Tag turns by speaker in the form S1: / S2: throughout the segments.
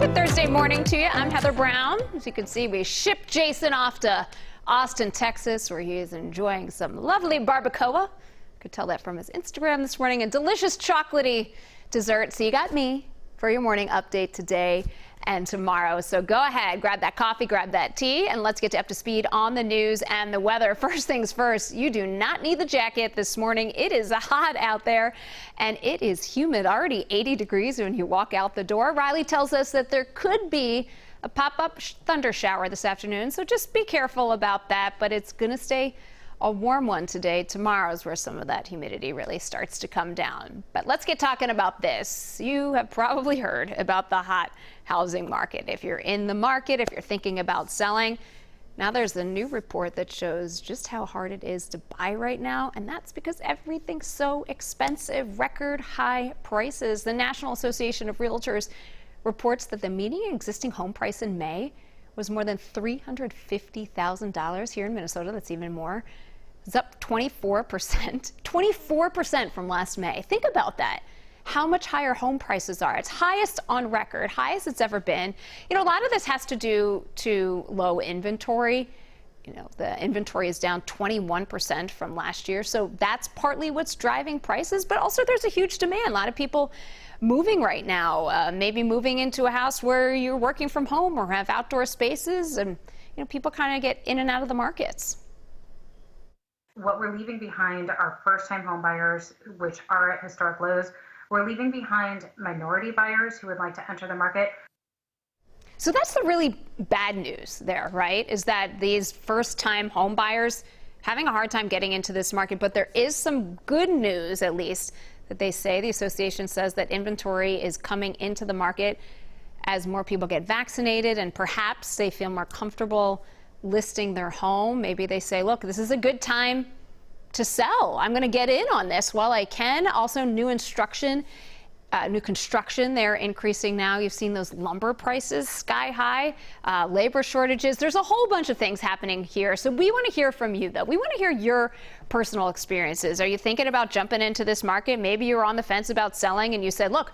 S1: Good Thursday morning to you. I'm Heather Brown. As you can see, we shipped Jason off to Austin, Texas, where he is enjoying some lovely barbacoa. Could tell that from his Instagram this morning. A delicious chocolatey dessert. So you got me for your morning update today and tomorrow. So go ahead, grab that coffee, grab that tea, and let's get you up to speed on the news and the weather. First things first, you do not need the jacket this morning. It is hot out there and it is humid, already 80 degrees when you walk out the door. Riley tells us that there could be a pop-up thunder shower this afternoon, so just be careful about that, but it's going to stay a warm one today. Tomorrow's where some of that humidity really starts to come down. But let's get talking about this. You have probably heard about the hot housing market. If you're in the market, if you're thinking about selling, now there's a new report that shows just how hard it is to buy right now, and that's because everything's so expensive, record high prices. The National Association of Realtors reports that the median existing home price in May was more than $350,000 here in Minnesota. That's even more. It's up 24%, 24% from last May. Think about that. How much higher home prices are. It's highest on record, highest it's ever been. You know, a lot of this has to do to low inventory. You know, the inventory is down 21% from last year. So that's partly what's driving prices, but also there's a huge demand. A lot of people moving right now, maybe moving into a house where you're working from home or have outdoor spaces, and you know, people kind of get in and out of the markets.
S2: What we're leaving behind are first-time home buyers, which are at historic lows. We're leaving behind minority buyers who would like to enter the market.
S1: So that's the really bad news there, right? Is that these first-time home buyers having a hard time getting into this market, but there is some good news, at least, that they say. The association says that inventory is coming into the market as more people get vaccinated and perhaps they feel more comfortable listing their home. Maybe they say, look, this is a good time to sell. I'm going to get in on this while I can. Also, new construction, they're increasing now. You've seen those lumber prices sky high, labor shortages. There's a whole bunch of things happening here. So we want to hear from you, though. We want to hear your personal experiences. Are you thinking about jumping into this market? Maybe you were on the fence about selling and you said, look,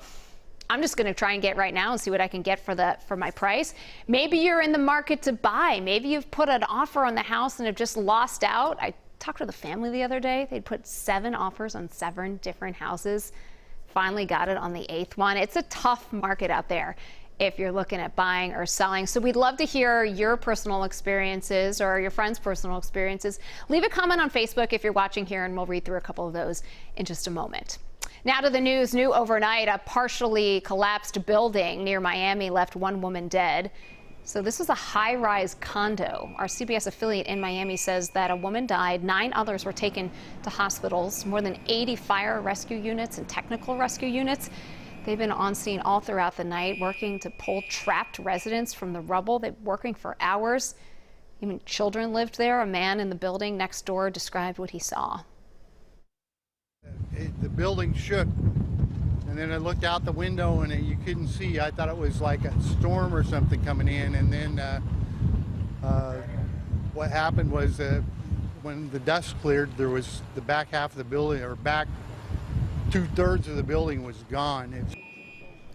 S1: I'm just going to try and get right now and see what I can get for my price. Maybe you're in the market to buy. Maybe you've put an offer on the house and have just lost out. I talked with a family the other day. They'd put 7 offers on 7 different houses. Finally got it on the 8th one. It's a tough market out there if you're looking at buying or selling. So we'd love to hear your personal experiences or your friends' personal experiences. Leave a comment on Facebook if you're watching here, and we'll read through a couple of those in just a moment. Now to the news. New overnight, a partially collapsed building near Miami left 1 woman dead. So this was a high-rise condo. Our CBS affiliate in Miami says that a woman died. 9 others were taken to hospitals. More than 80 fire rescue units and technical rescue units. They've been on scene all throughout the night, working to pull trapped residents from the rubble. They've been working for hours. Even children lived there. A man in the building next door described what he saw.
S3: The building shook, and then I looked out the window and you couldn't see. I thought it was like a storm or something coming in, and then what happened was when the dust cleared, there was the back half of the building, or back 2/3 of the building was gone.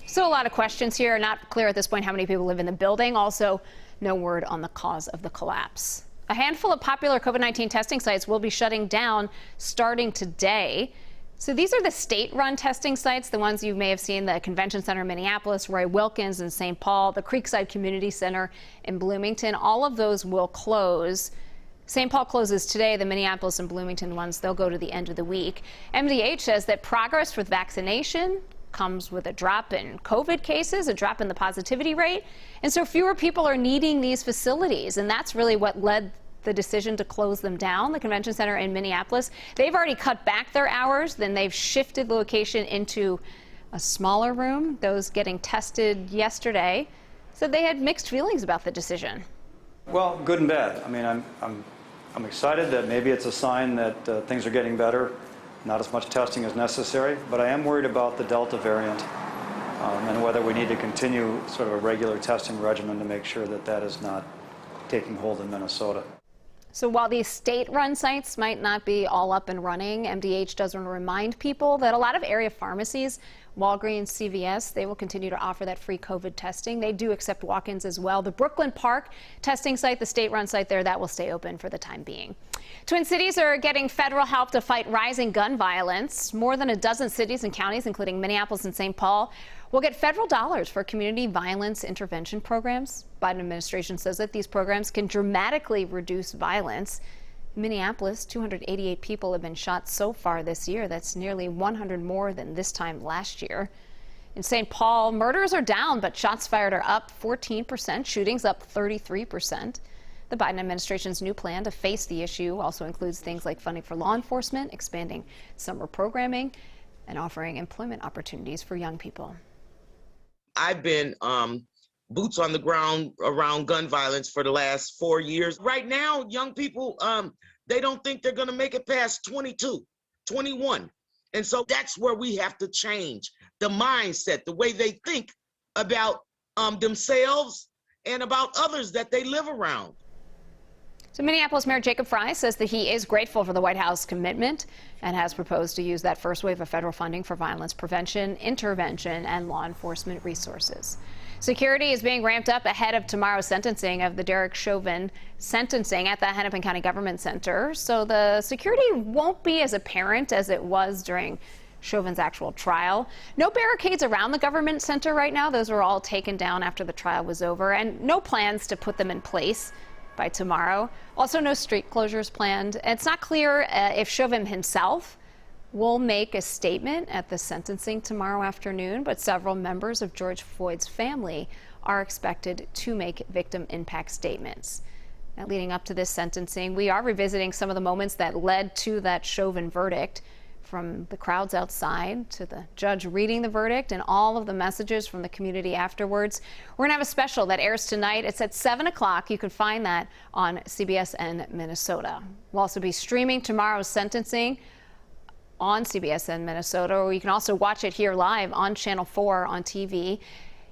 S1: So a lot of questions here. Not clear at this point how many people live in the building. Also, no word on the cause of the collapse. A handful of popular COVID-19 testing sites will be shutting down starting today. So these are the state-run testing sites, the ones you may have seen, the Convention Center in Minneapolis, Roy Wilkins in St. Paul, the Creekside Community Center in Bloomington. All of those will close. St. Paul closes today. The Minneapolis and Bloomington ones, they'll go to the end of the week. MDH says that progress with vaccination comes with a drop in COVID cases, a drop in the positivity rate. And so fewer people are needing these facilities. And that's really what led the decision to close them down. The Convention Center in Minneapolis, they've already cut back their hours. Then they've shifted the location into a smaller room. Those getting tested yesterday said they had mixed feelings about the decision.
S4: Well, good and bad. I mean, I'm excited that maybe it's a sign that things are getting better. Not as much testing as necessary, but I am worried about the Delta variant and whether we need to continue sort of a regular testing regimen to make sure that that is not taking hold in Minnesota.
S1: So while these state-run sites might not be all up and running, MDH does want to remind people that a lot of area pharmacies Walgreens, CVS, they will continue to offer that free COVID testing. They do accept walk-ins as well. The Brooklyn Park testing site, the state-run site there, that will stay open for the time being. Twin Cities are getting federal help to fight rising gun violence. More than a dozen cities and counties, including Minneapolis and St. Paul, will get federal dollars for community violence intervention programs. Biden administration says that these programs can dramatically reduce violence. In Minneapolis, 288 people have been shot so far this year. That's nearly 100 more than this time last year. In St. Paul, murders are down, but shots fired are up 14%, shootings up 33%. The Biden administration's new plan to face the issue also includes things like funding for law enforcement, expanding summer programming, and offering employment opportunities for young people.
S5: I've been boots on the ground around gun violence for the last 4 years. Right now, young people, they don't think they're going to make it past 22, 21. And so that's where we have to change the mindset, the way they think about themselves and about others that they live around.
S1: So Minneapolis Mayor Jacob Frey says that he is grateful for the White House commitment and has proposed to use that first wave of federal funding for violence prevention, intervention, and law enforcement resources. Security is being ramped up ahead of tomorrow's sentencing of the Derek Chauvin sentencing at the Hennepin County Government Center. So the security won't be as apparent as it was during Chauvin's actual trial. No barricades around the government center right now. Those were all taken down after the trial was over, and no plans to put them in place by tomorrow. Also, no street closures planned. It's not clear if Chauvin himself will make a statement at the sentencing tomorrow afternoon, but several members of George Floyd's family are expected to make victim impact statements. Now, leading up to this sentencing, we are revisiting some of the moments that led to that Chauvin verdict, from the crowds outside to the judge reading the verdict and all of the messages from the community afterwards. We're gonna have a special that airs tonight. It's at 7 o'clock. You can find that on CBSN Minnesota. We'll also be streaming tomorrow's sentencing on CBSN Minnesota, or you can also watch it here live on Channel 4 on TV.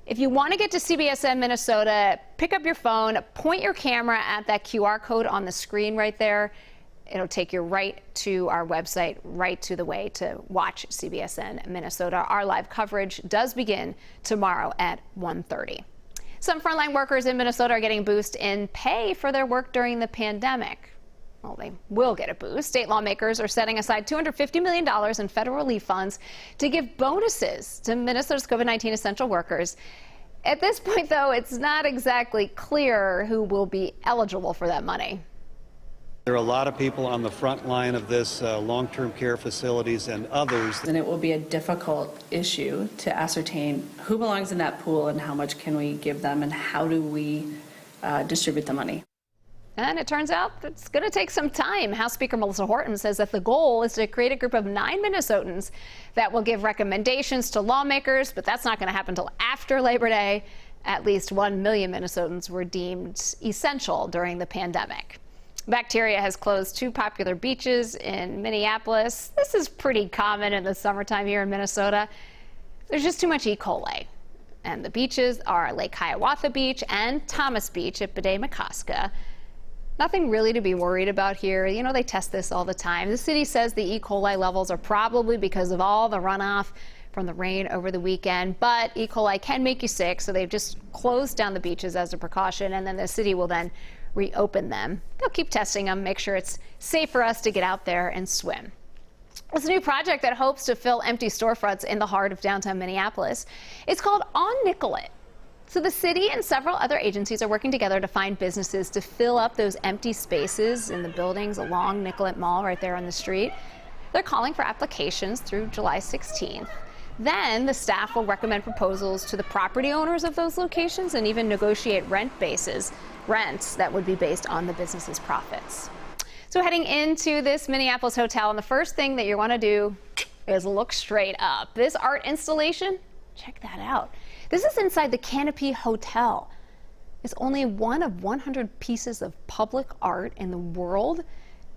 S1: If you want to get to CBSN Minnesota, pick up your phone, point your camera at that QR code on the screen right there. It'll take you right to our website, right to the way to watch CBSN Minnesota. Our live coverage does begin tomorrow at 1:30. Some frontline workers in Minnesota are getting a boost in pay for their work during the pandemic. Well, they will get a boost. State lawmakers are setting aside $250 million in federal relief funds to give bonuses to Minnesota's COVID-19 essential workers. At this point, though, it's not exactly clear who will be eligible for that money.
S6: There are a lot of people on the front line of this, long-term care facilities and others.
S7: And it will be a difficult issue to ascertain who belongs in that pool and how much can we give them and how do we distribute the money.
S1: And it turns out it's going to take some time. House Speaker Melissa Horton says that the goal is to create a group of 9 Minnesotans that will give recommendations to lawmakers, but that's not going to happen until after Labor Day. At least 1 million Minnesotans were deemed essential during the pandemic. Bacteria has closed 2 popular beaches in Minneapolis. This is pretty common in the summertime here in Minnesota. There's just too much E. coli. And the beaches are Lake Hiawatha Beach and Thomas Beach at Bede-Makaska. Nothing really to be worried about here. You know, they test this all the time. The city says the E. coli levels are probably because of all the runoff from the rain over the weekend, but E. coli can make you sick, so they've just closed down the beaches as a precaution, and then the city will then reopen them. They'll keep testing them, make sure it's safe for us to get out there and swim. It's a new project that hopes to fill empty storefronts in the heart of downtown Minneapolis. It's called On Nicollet. So the city and several other agencies are working together to find businesses to fill up those empty spaces in the buildings along Nicollet Mall right there on the street. They're calling for applications through July 16th. Then the staff will recommend proposals to the property owners of those locations and even negotiate rents that would be based on the business's profits. So heading into this Minneapolis hotel, and the first thing that you want to do is look straight up. This art installation, check that out. This is inside the Canopy Hotel. It's only one of 100 pieces of public art in the world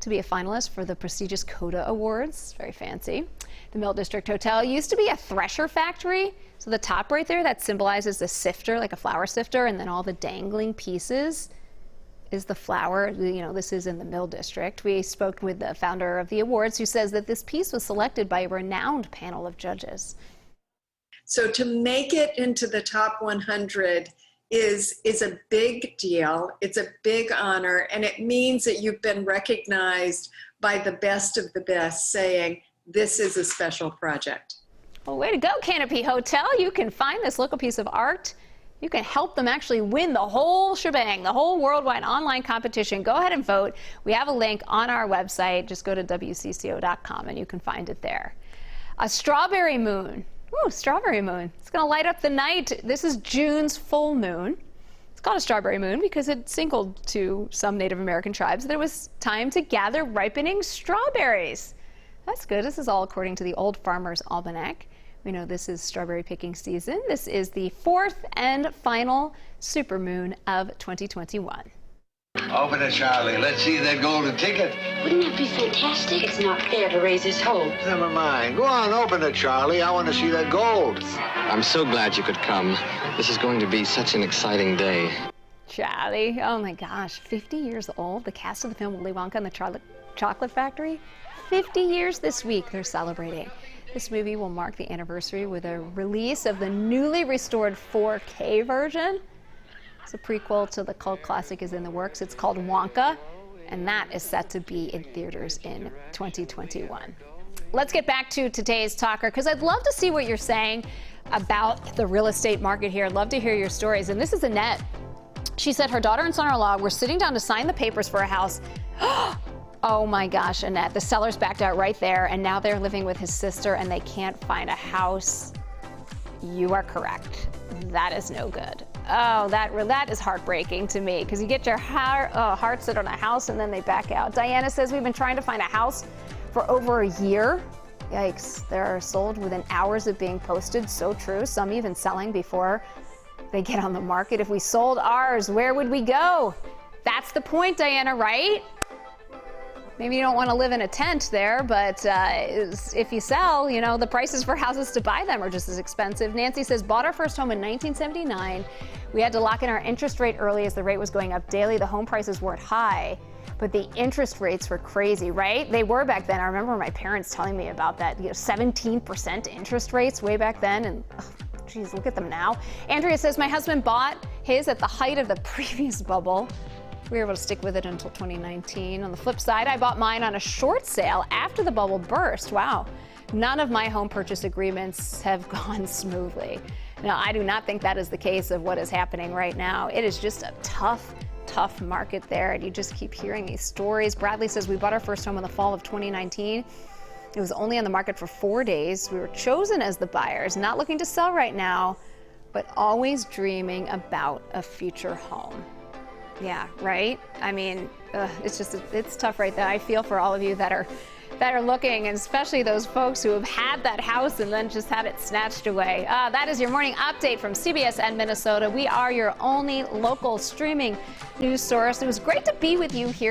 S1: to be a finalist for the prestigious Coda Awards. Very fancy. The Mill District Hotel used to be a thresher factory. So the top right there, that symbolizes a sifter, like a flour sifter, and then all the dangling pieces is the flour. You know, this is in the Mill District. We spoke with the founder of the awards, who says that this piece was selected by a renowned panel of judges.
S8: So to make it into the top 100 is a big deal. It's a big honor, and it means that you've been recognized by the best of the best, saying this is a special project.
S1: Well, way to go, Canopy Hotel. You can find this local piece of art. You can help them actually win the whole shebang, the whole worldwide online competition. Go ahead and vote. We have a link on our website. Just go to WCCO.com and you can find it there. A strawberry moon. Ooh, strawberry moon. It's going to light up the night. This is June's full moon. It's called a strawberry moon because it signaled to some Native American tribes that it was time to gather ripening strawberries. That's good. This is all according to the Old Farmer's Almanac. We know this is strawberry picking season. This is the fourth and final supermoon of 2021.
S9: Open it, Charlie. Let's see that golden ticket.
S10: Wouldn't that be fantastic? It's not fair to raise his hopes.
S9: Never mind. Go on, open it, Charlie. I want to see that gold.
S11: I'm so glad you could come. This is going to be such an exciting day.
S1: Charlie, oh my gosh, 50 years old. The cast of the film Willy Wonka and the Chocolate Factory. 50 years this week they're celebrating. This movie will mark the anniversary with a release of the newly restored 4K version. It's a prequel to the cult classic is in the works. It's called Wonka, and that is set to be in theaters in 2021. Let's get back to today's talker, because I'd love to see what you're saying about the real estate market here. I'd love to hear your stories. And this is Annette. She said her daughter and son-in-law were sitting down to sign the papers for a house. Oh my gosh, Annette, the sellers backed out right there, and now they're living with his sister and they can't find a house. You are correct. That is no good. Oh, that is heartbreaking to me, because you get your heart set on a house and then they back out. Diana says we've been trying to find a house for over a year. Yikes, they're sold within hours of being posted. So true. Some even selling before they get on the market. If we sold ours, where would we go? That's the point, Diana, right? Maybe you don't want to live in a tent there, but if you sell, you know, the prices for houses to buy them are just as expensive. Nancy says, bought our first home in 1979. We had to lock in our interest rate early as the rate was going up daily. The home prices weren't high, but the interest rates were crazy, right? They were back then. I remember my parents telling me about that, 17% interest rates way back then. And geez, look at them now. Andrea says, my husband bought his at the height of the previous bubble. We were able to stick with it until 2019. On the flip side, I bought mine on a short sale after the bubble burst. Wow. None of my home purchase agreements have gone smoothly. Now, I do not think that is the case of what is happening right now. It is just a tough market there, and you just keep hearing these stories. Bradley says we bought our first home in the fall of 2019. It was only on the market for 4 days. We were chosen as the buyers, not looking to sell right now, but always dreaming about a future home. Yeah, right? I mean, it's tough right there. I feel for all of you that are looking, and especially those folks who have had that house and then just had it snatched away. That is your morning update from CBSN Minnesota. We are your only local streaming news source. It was great to be with you here.